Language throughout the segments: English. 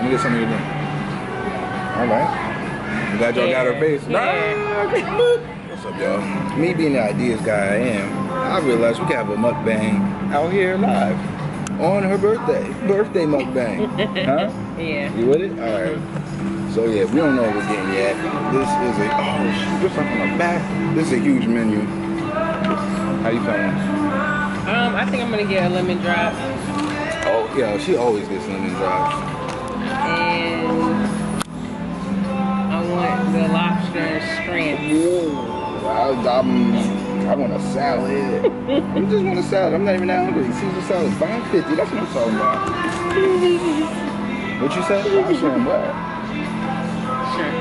me get something to drink. All right. I'm glad y'all got her face. What's up, y'all? Me being the ideas guy I am, I realized we can have a mukbang out here live on her birthday. Birthday mukbang. Huh? Yeah. You with it? All right. So yeah, we don't know what we're getting yet. This is a, oh, there's something on the back. This is a huge menu. How you feeling? I think I'm gonna get a lemon drop. Oh yeah, she always gets lemon drops. And I want the lobster and shrimp. I want a salad. I just want a salad. I'm not even that hungry. Caesar salad, $5.50. That's what I'm talking about. What you said? Lobster and what? Shrimp.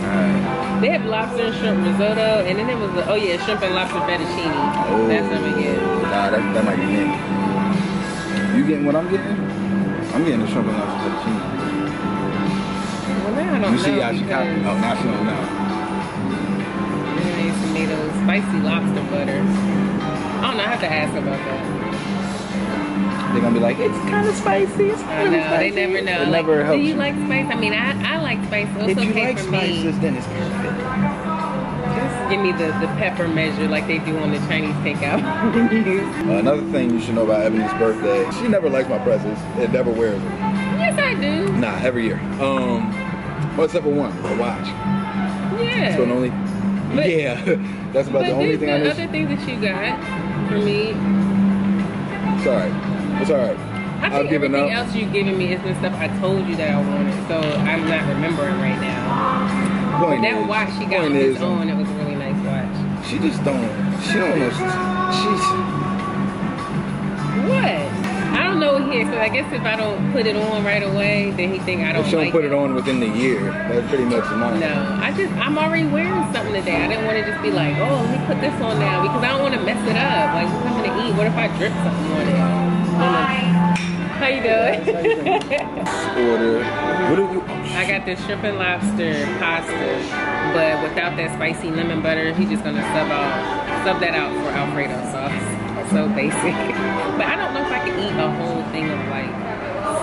Alright. They have lobster and shrimp risotto, and then there was oh yeah, shrimp and lobster fettuccine. Oh, that's what we get. Nah, that might be me. You getting what I'm getting? I'm getting the shrimp and lobster fettuccine. Well, now I don't know. You see how she got? Oh, now she don't know. Tomatoes, spicy lobster butter. I don't know. I have to ask about that. They're gonna be like, it's kind of spicy. It's kind of spicy. They never know. It never helps. Do you like spice? I mean, I like spice. So it's if you okay like for spices, me. then it's perfect. Just give me the pepper measure like they do on the Chinese takeout. Another thing you should know about Ebony's birthday, she never likes my presents and never wears them. Yes, I do. Nah, every year. Well, except for one, a watch. Yeah. So the only, yeah, that's about the only thing I know. know. Other things that you got for me. It's alright. It's alright. I think everything else you've given me is the stuff I told you that I wanted, so I'm not remembering right now. But that watch she got on his own, it was a really nice watch. She just don't, she don't know, she's... What? I don't know here, so I guess if I don't put it on right away, then he think I don't like it. If she don't put it on within the year, that's pretty much enough. No, I'm already wearing something today. I didn't want to just be like, oh, let me put this on now, because I don't want to mess it up. Like, what am I gonna eat? What if I drip something on it? How you doing? Order. What do you? I got this shrimp and lobster pasta, but without that spicy lemon butter. He's just gonna sub that out for Alfredo sauce. So basic. But I don't know if I can eat a whole thing of like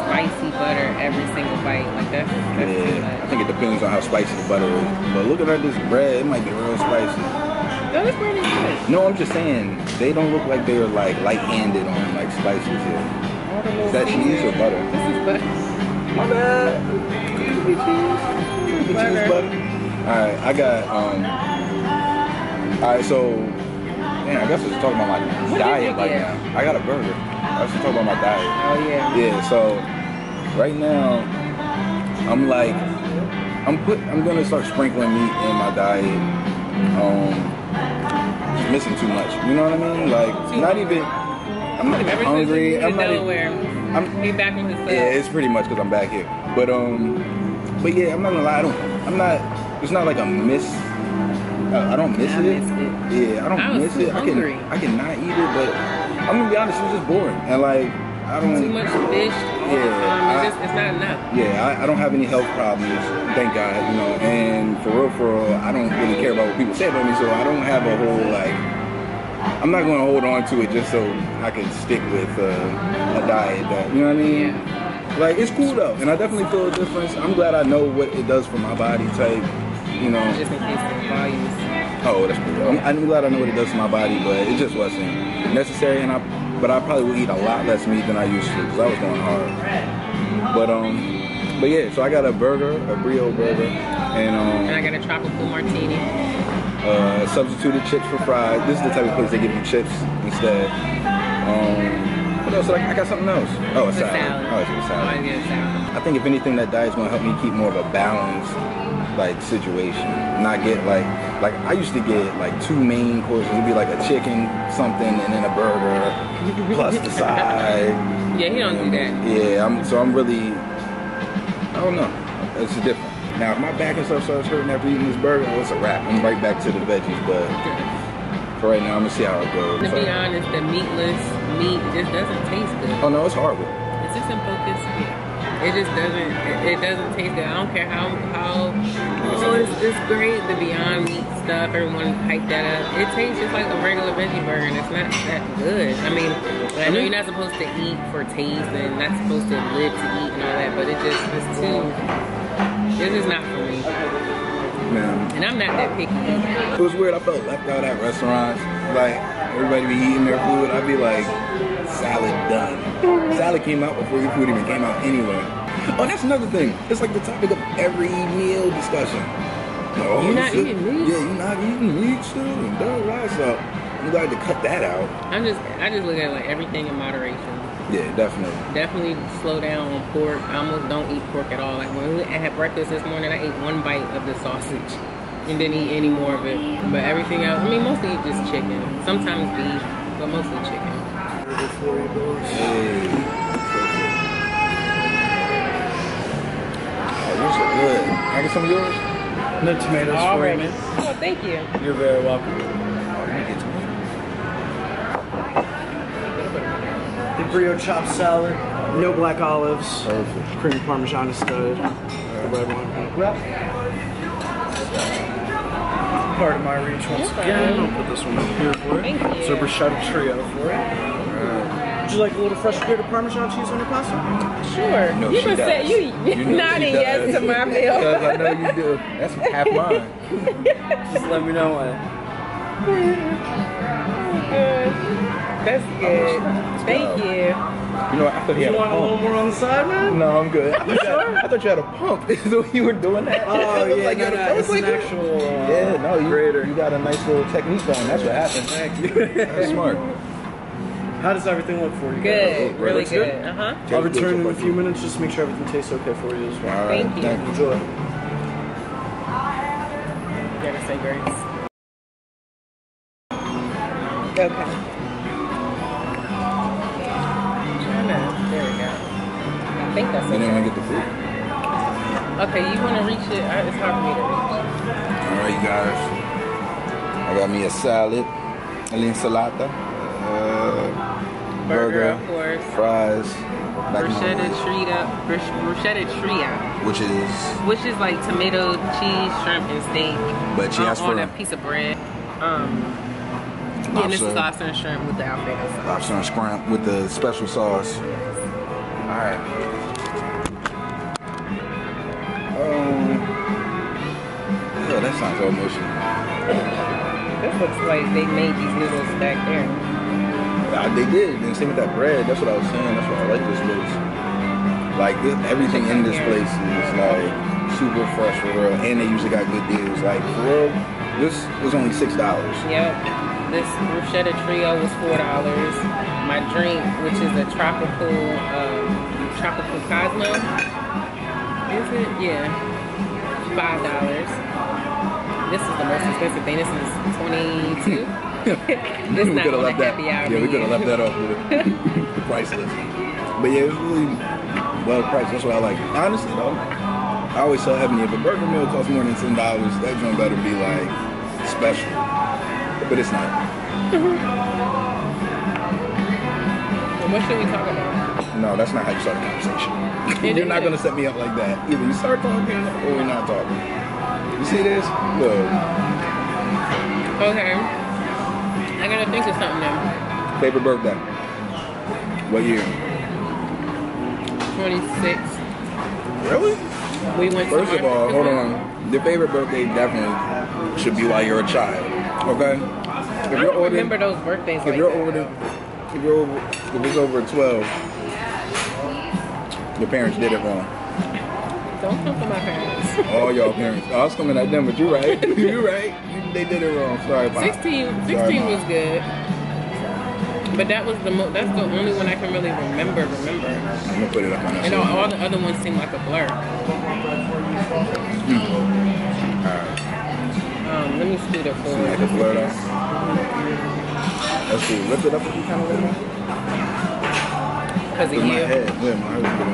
spicy butter every single bite. Like that's too much. I think it depends on how spicy the butter is. But looking at this bread, it might be real spicy. No, this bread is good. No, I'm just saying they don't look like they're like light-handed on like spices here. Is that cheese or butter? This is butter. My bad. Cheese butter. Alright, I got alright, so man, I guess I was talking about my diet right now. I got a burger. I was just talking about my diet. Oh yeah. Yeah, so right now I'm like I'm gonna start sprinkling meat in my diet. Missing too much. You know what I mean? Like I'm not even hungry. I'm not even, be back on his side. Yeah, it's pretty much because I'm back here. But yeah, I'm not gonna lie. It's not like a miss. I don't miss it. Yeah, I don't miss it. Hungry. I cannot eat it, but I'm gonna be honest. It's just boring, and like I don't. Too much fish. Yeah, it's not enough. Yeah, I don't have any health problems, thank God. You know, and for real, I don't really care about what people say about me, so I don't have a whole like. I'm not going to hold on to it just so I can stick with a diet that, you know what I mean? Yeah. Like, it's cool though, and I definitely feel a difference. I'm glad I know what it does for my body type, you know. Just in case the volumes. Oh, that's cool. I'm glad I know what it does for my body, but it just wasn't necessary, but I probably would eat a lot less meat than I used to, because I was going hard. But yeah, so I got a burger, a Brio burger, and I got a tropical martini. Substituted chips for fries. This is the type of place they give you chips instead. What else? I got something else. Oh, a salad. Oh, it's a salad. I think if anything, that diet's gonna help me keep more of a balanced like situation. Not get like I used to get like 2 main courses. It'd be like a chicken something and then a burger plus the side. Yeah, he don't do that. Yeah, I'm really. I don't know. It's different. Now, if my back and stuff starts hurting after eating this burger, well, it's a wrap. I'm right back to the veggies, but for right now, I'm gonna see how it goes. To be honest, the meatless meat just doesn't taste good. Oh no, it's horrible. It's just in focus. Yeah. It just doesn't. It doesn't taste good. I don't care how. Oh, it's great. The Beyond Meat stuff. Everyone hyped that up. It tastes just like a regular veggie burger, and it's not that good. I mean, I know you're not supposed to eat for taste, and not supposed to live to eat and all that, but it's too. This is not for me. Man. And I'm not that picky. It was weird. I felt left out at restaurants. Like everybody be eating their food. I'd be like, salad done. Salad came out before your food even came out anyway. Oh, that's another thing. It's like the topic of every meal discussion. Oh, you're not eating meat? Yeah, you're not eating meat still. And right. So I'm glad to cut that out. I just look at like everything in moderation. Yeah, definitely. Definitely slow down on pork. I almost don't eat pork at all. Like when I had breakfast this morning, I ate one bite of the sausage and didn't eat any more of it. But everything else, I mean, mostly just chicken. Sometimes beef, but mostly chicken. Hey. Oh, yours are good. Can I get some of yours? No tomatoes for you. Oh, thank you. You're very welcome. Oh, let me get tomato. The brioche chopped salad, no black olives, Perfect. cream parmesan instead. The red one. Part of my reach once again. I'll put this one up here for you. Thank you. So bruschetta trio for you. Would you like a little fresh grated Parmesan cheese on your pasta? Sure. No, You she can say does. you know nodding she yes does. to my meal. Because I know you do. That's half mine. Just let me know when. That's good. Thank you. You know, I thought he You had a want a little pump. more on the side, man? No, I'm good. I thought you had a pump. So you were doing that. Oh, I was yeah, like, no, you had a no, pump? it's an Like, actual yeah, no, grater. You got a nice little technique going. That's what happened. Thank you. That's smart. How does everything look for you? Good. Really Looks good. Uh-huh. I'll return in a few minutes just to make sure everything tastes okay for you as well. All right. Thank you. Enjoy. You gotta say grace. Okay. There we go. I think that's You didn't it. want to get the food? Okay, you want to reach it? It's hard for me to reach. All right, you guys. I got me a salad, an ensalada, Burger, of course. fries, Bruschetta tria, which is like tomato, cheese, shrimp, and steak. But she asked on for a piece of bread. Yeah, and this is lobster and shrimp with the Alfredo sauce. lobster and scrimp with the special sauce. All right. Oh, that sounds almost. This looks like they made these noodles back there. They did. And same with that bread. That's what I was saying. That's why I like this place. Like everything in this place is like super fresh for real, and they usually got good deals. Like for real, this was only $6. Yep. This bruschetta trio was $4. My drink, which is a tropical Cosmo, is it? Yeah, $5. This is the most expensive thing. This is $22. This not on the happy hour. Yeah, we could have left that off with the price list. But yeah, it was really well priced. That's what I like. Honestly though, I always tell Ebony, if a burger meal costs more than $10, that joint better be like special. But it's not. What should we talk about? No, that's not how you start a conversation. You're not gonna set me up like that. Either you start talking or we're not talking. You see this? Look. Okay. I gotta think of something now. Favorite birthday? What year? 26. Really? We went First to of all, hold on. Your favorite birthday definitely should be while you're a child. Okay? I don't remember those birthdays If like you're that. if it's over 12, your parents did it wrong. Don't come for my parents. All y'all parents. I was coming at them, but you're right. You're right. They did it wrong. Sorry, Pop. 16 was good. But that was that's the only one I can really remember. I'm gonna put it up on that. And all the other ones seem like a blur. Alright. Let me scoot it forward. Like a blur though. That's cool. Lift it up if you kind of let me. Because of With you. my head. Yeah, my head was good.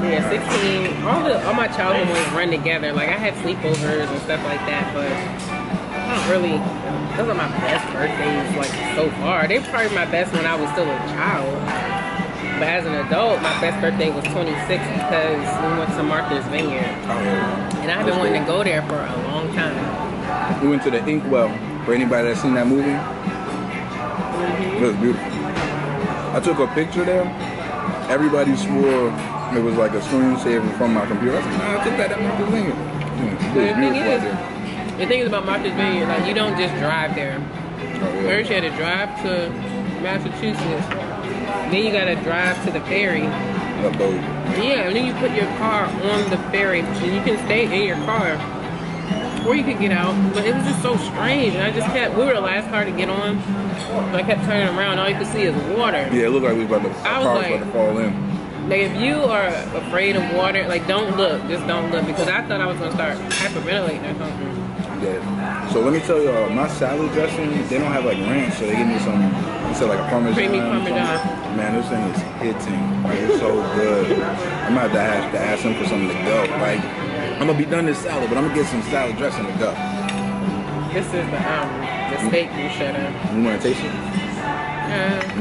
Yeah, 16. All my childhood ones run together. Like I had sleepovers and stuff like that, but I don't really. Those are my best birthdays, like, so far. They were probably my best when I was still a child. But as an adult, my best birthday was 26 because we went to Martha's Vineyard. Oh, yeah. And I've been wanting to go there for a long time. We went to the Inkwell. For anybody that's seen that movie, it was beautiful. I took a picture there. Everybody swore it was like a screensaver from my computer. I said, nah, I took that at Martha's Vineyard. The thing is about Martha's Vineyard, like, you don't just drive there. Oh, yeah. First you had to drive to Massachusetts. Then you gotta drive to the ferry. Yeah, and then you put your car on the ferry, and you can stay in your car, or you could get out. But it was just so strange, and I just kept. We were the last car to get on, so I kept turning around. All you could see is water. Yeah, it looked like we was about to. I was like, about to fall in. Like, if you are afraid of water, like, don't look. Just don't look, because I thought I was gonna start hyperventilating or something. Yeah. So let me tell y'all, my salad dressing, they don't have like ranch, so they give me some. It's like a Parmesan. Creamy Parmesan. Man, this thing is hitting. Like, it's so good. I'm gonna have to ask them for something to go. Like, I'm gonna be done this salad, but I'm gonna get some salad dressing to go. This is the steak bruschetta. You wanna taste it?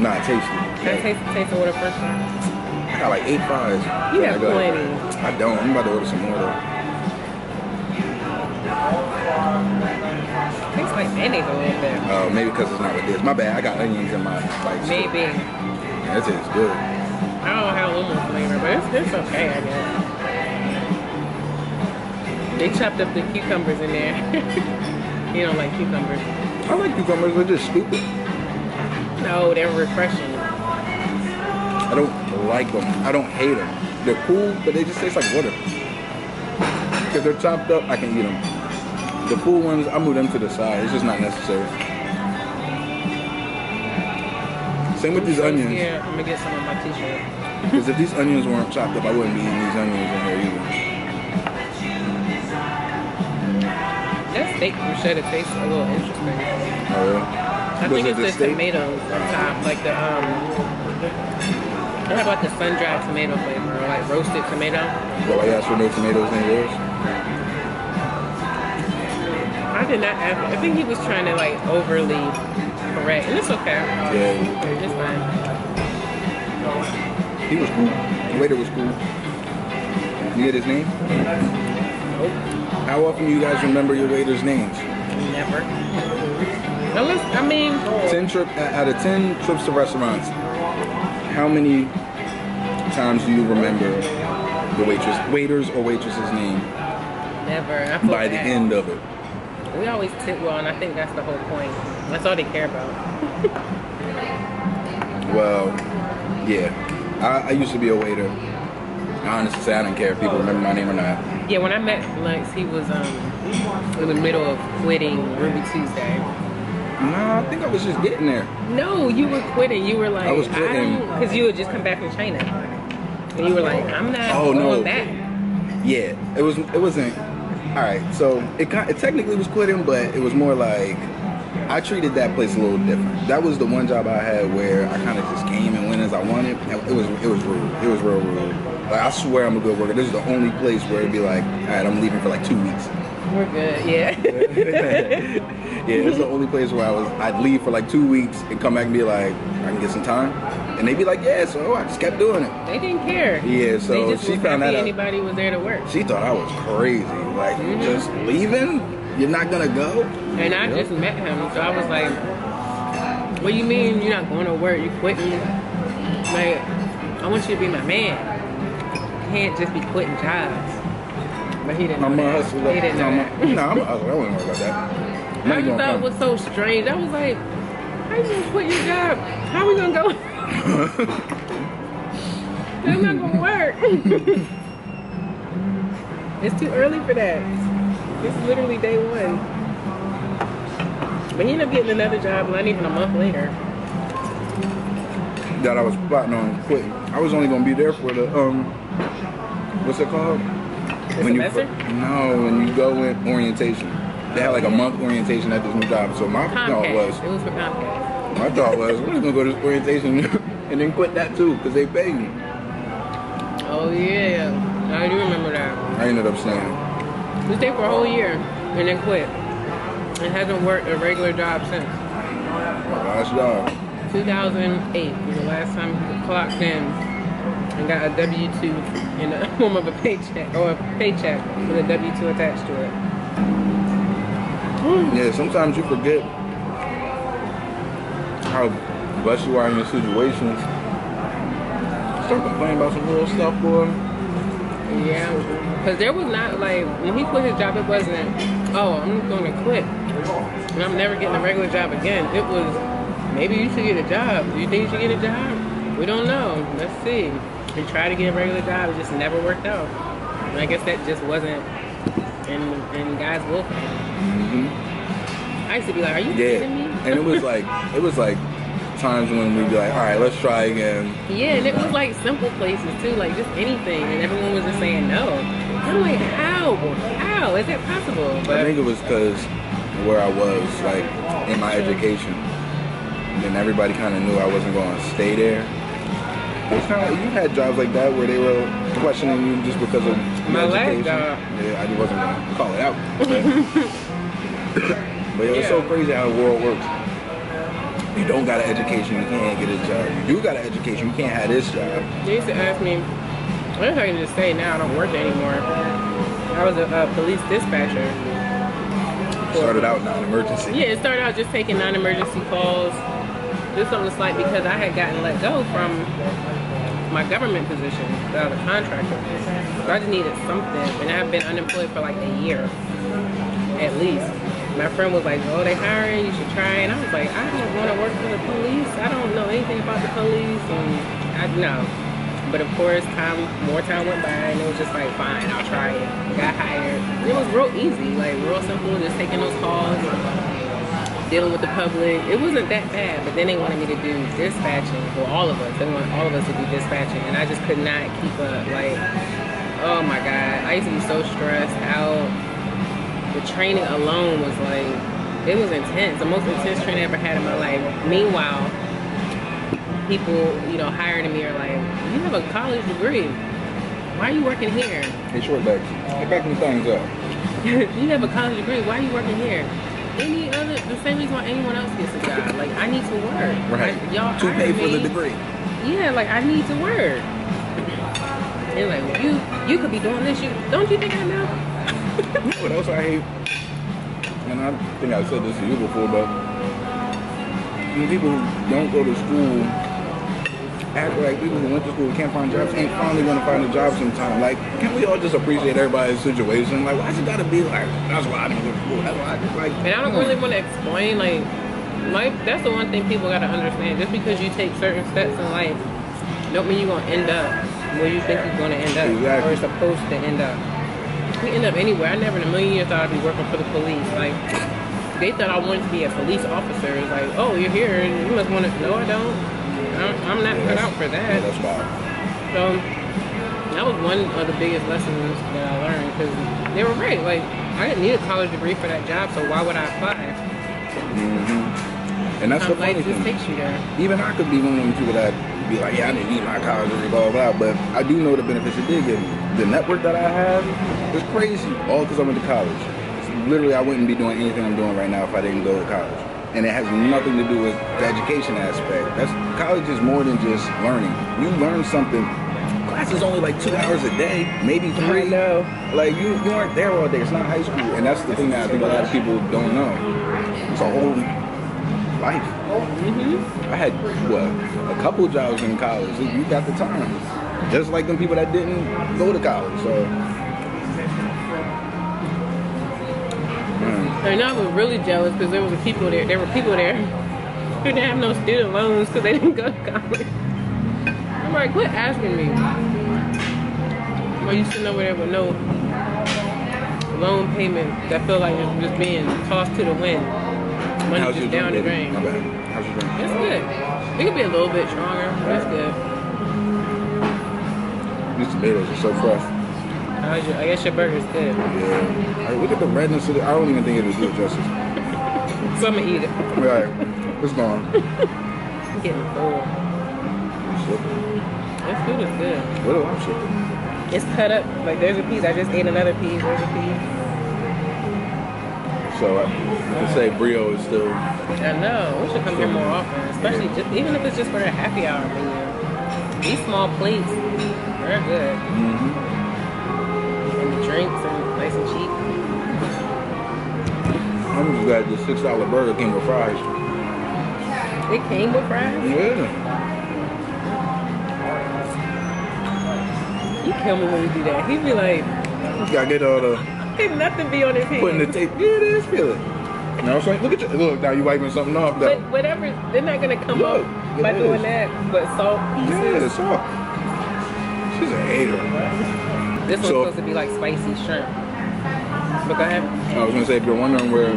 Nah, taste it. Can I taste the water first? I got like 8 fries. You have plenty. I don't. I'm about to order some more though. Tastes like mayonnaise a little bit. Oh, maybe because it's not with this. My bad. I got onions in my like. Maybe. Yeah, it tastes good. I don't have a little more flavor, but it's okay, I guess. They chopped up the cucumbers in there. You don't like cucumbers? I like cucumbers. They're just stupid. No, they're refreshing. I don't like them. I don't hate them. They're cool, but they just taste like water. Because they're chopped up, I can eat them. The cool ones, I move them to the side. It's just not necessary. Same with these onions. Yeah, I'm gonna get some on my t-shirt. Because if these onions weren't chopped up, I wouldn't be eating these onions in here either. That steak bruschetta tastes a little interesting. Oh yeah? I think it's the tomatoes on top, like the they have like the sun-dried tomato flavor, or like roasted tomato. So I asked for no tomatoes in yours? I did not ask. I think he was trying to like overly correct, and it's okay. Yeah. It's fine. He was cool. The waiter was cool. You get his name? Nope. How often do you guys remember your waiter's names? Never. Unless, I mean, out of 10 trips to restaurants, how many times do you remember the waiter's or waitress's name? Never. By the end of it. We always tip well, and I think that's the whole point. That's all they care about. Well, yeah. I used to be a waiter. I honestly say I didn't care if people remember my name or not. Yeah, when I met Lex, he was in the middle of quitting Ruby Tuesday. No, I think I was just getting there. No, you were quitting. You were like, I was quitting. Because you had just come back from China. And you were like, I'm not going back. Yeah, it wasn't. All right, so it technically was quitting, but it was more like I treated that place a little different. That was the one job I had where I kind of just came and went as I wanted. It was rude. It was real rude. Like, I swear I'm a good worker. This is the only place where it'd be like, all right, I'm leaving for like 2 weeks. We're good, yeah. Yeah, it's the only place where I'd leave for like 2 weeks and come back and be like, I can get some time. And they'd be like, yeah, so I just kept doing it. They didn't care. Yeah, so she found that out. Anybody was there to work. She thought I was crazy. Like, just leaving? You're not gonna go? And I just met him, so I was like, what do you mean you're not going to work? You quitting? Like, I want you to be my man. You can't just be quitting jobs. But he didn't know that. He didn't know that. No, I'm a hustler. I wouldn't worry about that. I just thought it was so strange. I was like, how you gonna quit your job? How are we gonna go? That's not gonna work. It's too early for that. It's literally day one. But he ended up getting another job not even a month later. That I was plotting on quitting. I was only gonna be there for the what's it called? When you go in orientation. They had like a month orientation at this new job. So my thought was, it was for Comcast. My thought was, we're just gonna go to this orientation and then quit that too, because they paid me. Oh yeah, I do remember that. I ended up staying. We stayed for a whole year and then quit. and hasn't worked a regular job since. Last job. 2008 was the last time he clocked in and got a W-2 in the form of a paycheck, or a paycheck with a W-2 attached to it. Yeah, sometimes you forget how blessed you are in your situations. Start complaining about some real stuff, boy. Yeah, because there was not, like, when he quit his job, it wasn't, oh, I'm going to quit and I'm never getting a regular job again. It was, maybe you should get a job. Do you think you should get a job? We don't know. Let's see. He tried to get a regular job. It just never worked out. And I guess that just wasn't in God's will for him. I used to be like, are you kidding me? And it was like times when we'd be like, all right, let's try again. Yeah, and it was like simple places too, like just anything, and everyone was just saying no. I'm like, how? How is that possible? But I think it was because where I was, like, in my education, and everybody kind of knew I wasn't going to stay there. It's kind of like, you had jobs like that where they were questioning you just because of my education. last job. Yeah, I wasn't going to call it out. But it's so crazy how the world works. You don't got an education, you can't get a job. You do got an education, you can't have this job. They used to ask me, I guess I can just say now I don't work there anymore. I was a police dispatcher. Started out non-emergency. Yeah, it started out just taking non-emergency calls. Just something slight because I had gotten let go from my government position. I was a contractor. So I just needed something. And I've been unemployed for like a year, at least. My friend was like, oh, they hiring, you should try. And I was like, I don't want to work for the police. I don't know anything about the police. And I know. But of course, more time went by and it was just like, fine, I'll try it. Got hired. It was real easy, like real simple, just taking those calls, dealing with the public. It wasn't that bad, but then they wanted me to do dispatching for all of us. They wanted all of us to do dispatching and I just could not keep up. Like, oh my God, I used to be so stressed out. The training alone was like, it was intense. The most intense training I ever had in my life. Meanwhile, people, you know, hiring me are like, you have a college degree. Why are you working here? Hey, short back. Get back them things up. You have a college degree. Why are you working here? The same reason why anyone else gets a job. Like, I need to work. Right. Y'all to pay for me. the degree. Yeah, like, I need to work. And like, well, you could be doing this. Don't you think I know? What else I hate, and I think I said this to you before, but when people who don't go to school act like people who went to school can't find jobs ain't finally gonna find a job sometime. Like, can we all just appreciate everybody's situation? Like, why's it gotta be like, that's why I didn't go to school, that's why I just like. And I don't really want to explain, like that's the one thing people gotta understand. Just because you take certain steps in life don't mean you're gonna end up where you think you're gonna end up. Exactly. Or supposed to end up. We end up anywhere. I never in a million years thought I'd be working for the police. Like, they thought I wanted to be a police officer. It's like, oh, you're here, you must want to. No, I don't. I'm not cut out for that. Yeah, that's wild. So that was one of the biggest lessons that I learned, because they were right. Like, I didn't need a college degree for that job, so why would I apply? And that's the funny thing. Life just takes you there. Even I could be one of them people that be like, yeah, I didn't need my college degree, blah, blah, blah. But I do know the benefits it did give me. The network that I have is crazy, all because I went to college. It's literally, I wouldn't be doing anything I'm doing right now if I didn't go to college. And it has nothing to do with the education aspect. College is more than just learning. You learn something. Class is only like 2 hours a day, maybe 3. I know. Like, you aren't there all day. It's not high school. And that's the thing that I think a lot of people don't know. It's a whole life. I had, a couple jobs in college. You got the time. Just like them people that didn't go to college. So, And I was really jealous because there were people there who didn't have no student loans because they didn't go to college. I'm like, quit asking me. While you sitting over there with no loan payment that feel like it's just being tossed to the wind. Money just down the drain. My bad. How's your drink? It's good. It could be a little bit stronger, but it's good. These tomatoes are so fresh. I guess your burger's good. Yeah. Right, look at the redness of it. I don't even think it'll do it justice. So I'm gonna eat it. Right. It's gone. I'm getting full. This food is good. What do I ship? It's cut up. Like, there's a piece. I just ate another piece. There's a piece. So I can say Brio is still. I know. We should come here more often, especially just, even if it's just for a happy hour menu. These small plates, they're good. And the drinks are nice and cheap. I'm just glad the $6 burger came with fries. It came with fries? Yeah. You kill me when you do that. He'd be like, You gotta get all the. Ain't nothing be on his hand. Putting the tape. Yeah, it is. Feel it. You know what I'm saying? Look at you. Look, now you wiping something off. Though. But whatever, they're not gonna come up by doing that. But salt pieces. Yeah, the salt. She's a hater. This one's supposed to be like spicy shrimp. But go ahead. I was gonna say, if you're wondering where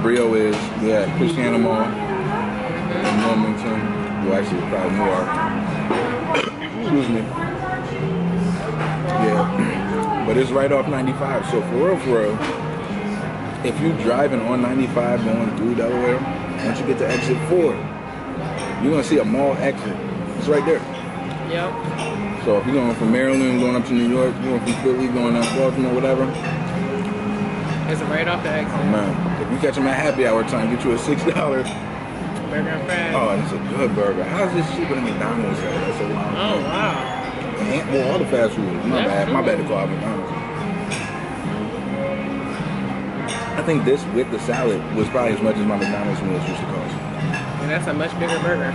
Brio is, yeah, Christiana Mall in Wilmington. Well, actually, probably Newark. Excuse me. Yeah, but it's right off 95. So for real, if you're driving on 95 going through Delaware, once you get to exit 4, you're gonna see a mall exit. It's right there. Yep. So if you're going from Maryland, going up to New York, going from Philly, going down Baltimore, whatever. It's right off the exit. Man, if you catch them at happy hour time, get you a $6 burger and fries. Oh, it's a good burger. How's this cheaper than McDonald's? That's a lot. Oh wow. And, well, all the fast food. My bad to call out McDonald's. I think this with the salad was probably as much as my McDonald's meals used to cost. And that's a much bigger burger.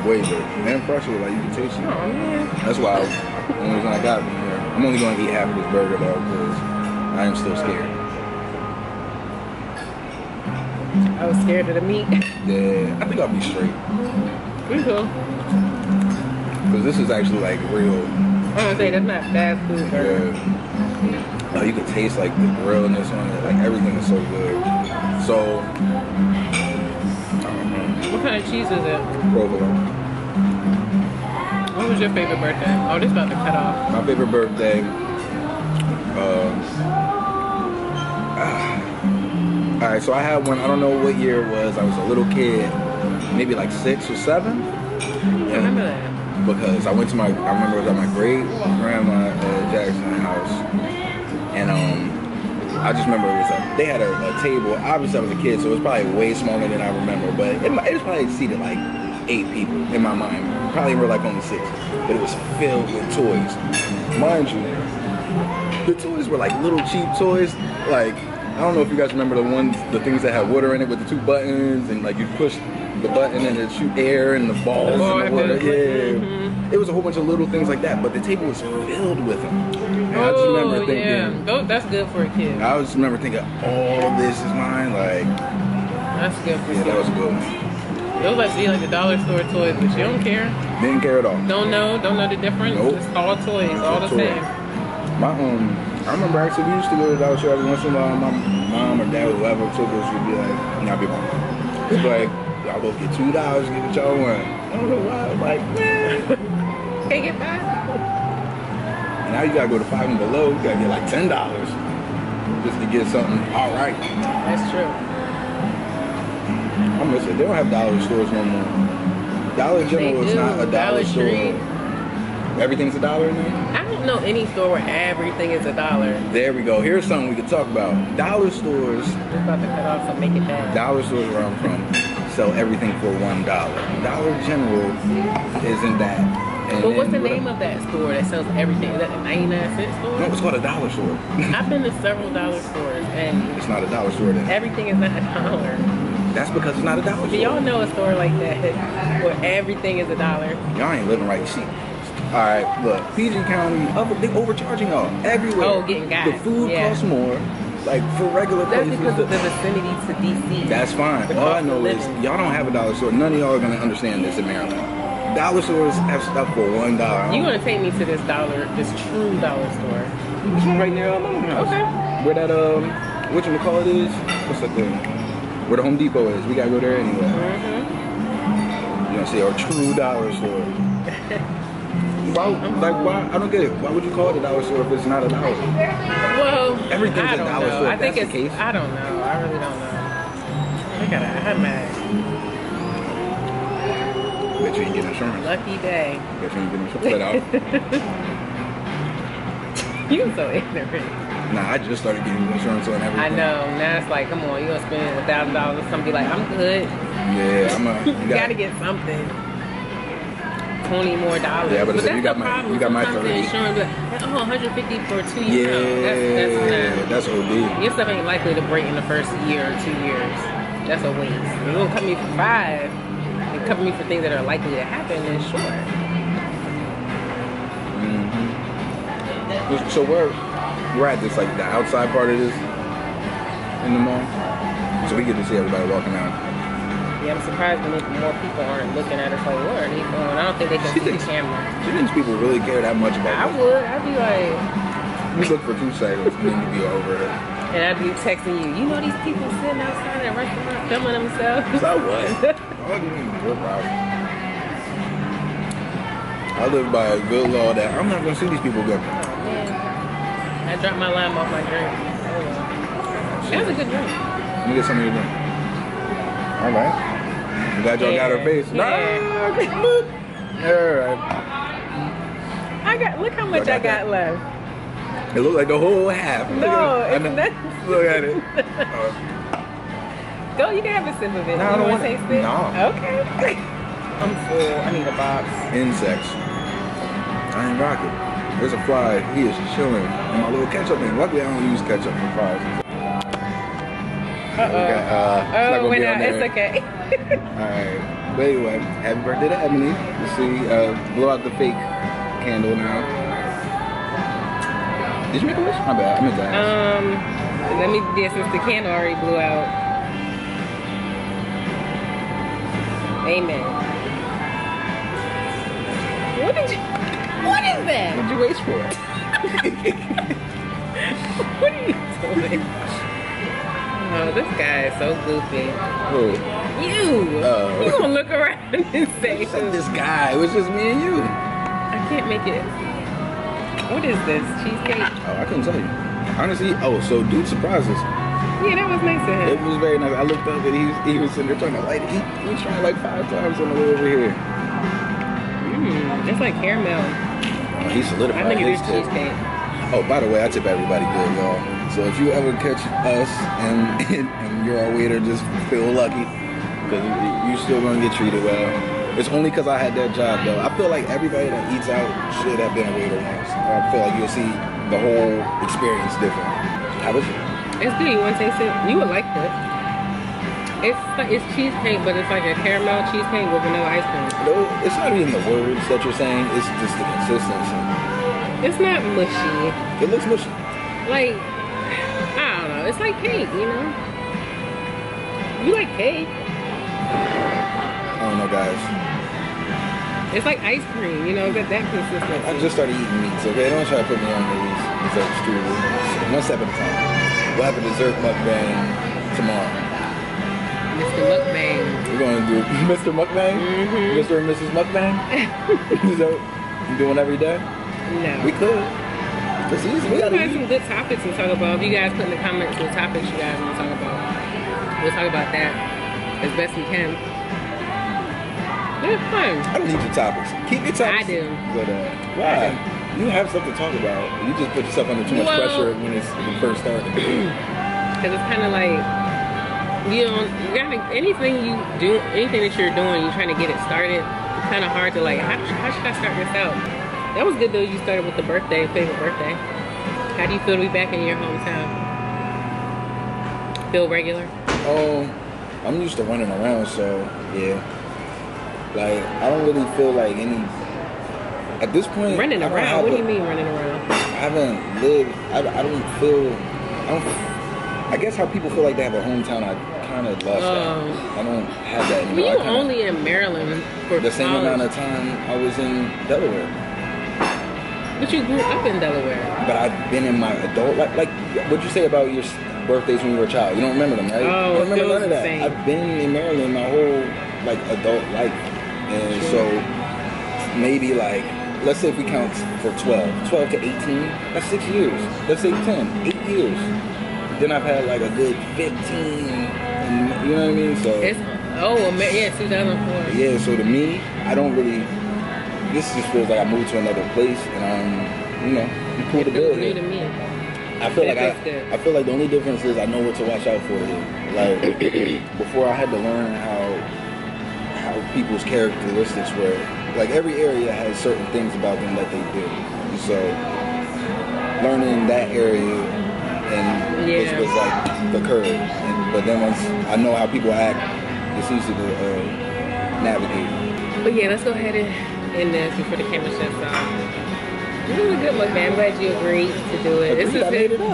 Way bigger. And fresher, like you can taste it. Oh man. That's why the only reason I got from here. I'm only going to eat half of this burger though, because I am still scared. I was scared of the meat. Yeah, I think I'll be straight. Pretty cool. Because this is actually like real. I'm gonna say that's not fast food burger. Yeah. Oh, you can taste like the grillness on it. Like everything is so good. So, what kind of cheese is it? Provolone. What was your favorite birthday? Oh, this about to cut off. My favorite birthday. All right, so I had one. I don't know what year it was. I was a little kid, maybe like 6 or 7. I remember that. Because I went to I remember it was at my great grandma Jackson house, and I just remember it was they had a table. Obviously I was a kid, so it was probably way smaller than I remember, but it was probably seated like 8 people in my mind. Probably were like only 6, but it was filled with toys. Mind you, the toys were like little cheap toys. Like, I don't know if you guys remember the things that had water in it with the 2 buttons, and like you push the button and it shoot air and the balls in the water. Yeah. It was a whole bunch of little things like that, but the table was filled with them. And I just remember thinking, yeah, that's good for a kid. I just remember thinking, all of this is mine. Like, that's good for a kid. That was a good one. Those like the dollar store toys, but you don't care. Didn't care at all. Don't know the difference. Nope. Just all toys, all the same. I remember actually we used to go to the dollar store every once in a while. My mom or dad, whoever took us, would be like, "Nah, be mom." It's like, y'all go get $2, get what y'all want. I don't know why. I'm like, man, can't get back. And now you gotta go to 5 and below. You gotta get like $10 just to get something all right. That's true. I'm gonna say they don't have dollar stores no more. Dollar General is not a dollar store. Everything's $1 in there? I don't know any store where everything is $1. There we go. Here's something we can talk about. Dollar stores. It's about to cut off, so make it bad. Dollar stores where I'm from sell everything for $1. Dollar General isn't that. And but what's the name of that store that sells everything? Is that a 99-cent store? No, it's called a dollar store. I've been to several dollar stores, and it's not a dollar store then. Everything is not $1. That's because it's not a dollar store. Do y'all know a store like that where everything is $1? Y'all ain't living right. See, all right, look, PG County, they overcharging y'all everywhere. Oh, getting gas. The food costs more. Like for regular places. That's because of the vicinity to DC. That's fine. All I know is y'all don't have a dollar store. None of y'all are gonna understand this in Maryland. Dollar stores have stuff for $1. You're gonna take me to this true dollar store. This one right near our mama's house. Okay. Where that whatchamacallit is? What's that thing? Where the Home Depot is. We gotta go there anyway. Mm-hmm. You're gonna see our true dollar store. Why? I don't get it. Why would you call it a dollar store if it's not $1? Well, everything's a dollar store. I think it's. The case. I don't know. I really don't know. I'm mad. Bet you ain't getting insurance. Lucky day. Bet you ain't getting insurance. You're so ignorant. Nah, I just started getting insurance on everything. I know. Now it's like, come on, you gonna spend $1,000 or something? Be like, I'm good. Yeah, You gotta get something. $20 more. Yeah, but that's you got my, problem. you got my Sometimes 30. the insurance, but $150 for 2 Yeah, years. No, that's OD. your stuff ain't likely to break in the first year or 2 years. That's a waste. You're gonna cover me for 5 and cover me for things that are likely to happen, then sure. So we're at this, like, the outside part of this in the mall. So we get to see everybody walking out. Yeah, I'm surprised when more people aren't looking at us like, what are they doing? I don't think they can see the camera. She thinks people really care that much about I would. I'd be like... We look for 2 seconds and then you be over it. And I'd be texting you, you know these people sitting outside at restaurants filming themselves? So what? Oh, your problem. I live by a good law that I'm not going to see these people go. Oh, man. I dropped my lime off my drink. Oh, well. That was a good drink. Let me get some of your drink. All right. I'm glad y'all got her face. Yeah. Alright. Look how much I got left. It looked like the whole half. No, it's not. Look at it. Go, you can have a sip of it. No, I don't want to taste it? No. Okay. I'm full. I need a box. Insects. I ain't rocking. There's a fly. He is chilling. And my little ketchup thing. Luckily, I don't use ketchup for fries. Oh, wait, no, it's okay. Alright. But anyway, happy birthday to Ebony. You see, blow out the fake candle now. Did you make a wish? My bad. I meant to ask. Let me, since the candle already blew out. Amen. What is that? What did you wish for? What are you doing? Oh, this guy is so goofy. Who? You! Oh. You gonna look around and say This guy. It was just me and you. I can't make it. What is this? Cheesecake? Oh, I couldn't tell you. Honestly, so dude surprised us. Yeah, that was nice of him. It was very nice. I looked up and he was sitting there trying to light it. He was trying like 5 times on the way over here. It's like caramel. Oh, he solidified I think it his is tip. cheesecake. Oh, by the way, I tip everybody good, y'all. So if you ever catch us and you're our waiter, just feel lucky. Because you're still going to get treated well. It's only because I had that job, though. I feel like everybody that eats out should have been a waiter once. I feel like you'll see the whole experience different. How was it? It's good. You want to taste it? You would like it. It's cheesecake, but it's like a caramel cheesecake with vanilla ice cream. No, it's not even the words that you're saying. It's just the consistency. It's not mushy. It looks mushy. Like, I don't know. It's like cake, you know? You like cake. I don't know, guys. It's like ice cream, you know, that consistency. I just started eating meats, okay? Don't try to put me on these desserts too. One step at a time. We'll have a dessert mukbang tomorrow. Mr. Mukbang. We're going to do Mr. Mukbang? Mr. and Mrs. Mukbang? So, you doing every day? No. We could. It's easy. We'll find some good topics to talk about. If you guys put in the comments what topics you guys want to talk about, we'll talk about that as best we can. It's fun. I don't need your topics. Keep your topics. I do. But, why? You have stuff to talk about. You just put yourself under too much pressure when it first started. Because it's kind of like, you know, anything that you're doing, you're trying to get it started. It's kind of hard to like, how should I start this out? That was good though. You started with the birthday, favorite birthday. How do you feel to be back in your hometown? Feel regular? I'm used to running around, so yeah. Like I don't really feel like any. At this point, running around. What do you mean running around? I haven't lived. I don't feel. I guess how people feel like they have a hometown. I kind of lost that. I don't have that anymore. Well, you were only in Maryland for the same amount of time I was in Delaware. But you grew up in Delaware. But I've been in my adult life. Like, what'd you say about your birthdays when you were a child? You don't remember them, right? Oh, I don't remember none of that. Same. I've been in Maryland my whole like adult life, and so maybe like let's say if we count for 12 to 18, that's 6 years. Let's say 10, 8 years. Then I've had like a good 15. And, you know what I mean? So it's 2004. Yeah. So to me, I don't really. This just feels like I moved to another place, and I'm, you know, I'm cool to build new it. to me. I feel like the only difference is I know what to watch out for here. Like before, I had to learn how people's characteristics were. Like every area has certain things about them that they do. So learning that area and was like the curve. But then once I know how people act, it's easy to navigate. But yeah, let's go ahead and end this before the camera shuts off. This is a good mukbang. I'm glad you agreed to do it.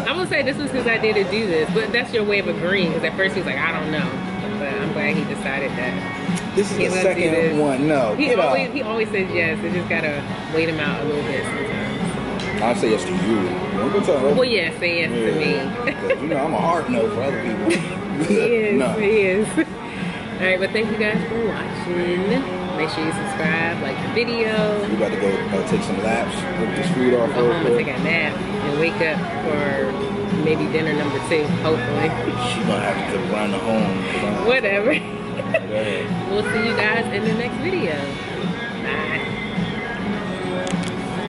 I'm gonna say this was his idea to do this, but that's your way of agreeing. Because at first he was like, I don't know, but I'm glad he decided that. This is the second one. No, he always says yes. They just gotta wait him out a little bit sometimes. I'll say yes to you. Well, yeah, say yes to me. You know, I'm a hard no for other people. He is. All right, but thank you guys for watching. Make sure you subscribe, like the video. We about to go take some laps, rip this food off. Go home and take a nap and wake up for maybe dinner number 2, hopefully. She's gonna have to run home. Whatever. We'll see you guys in the next video.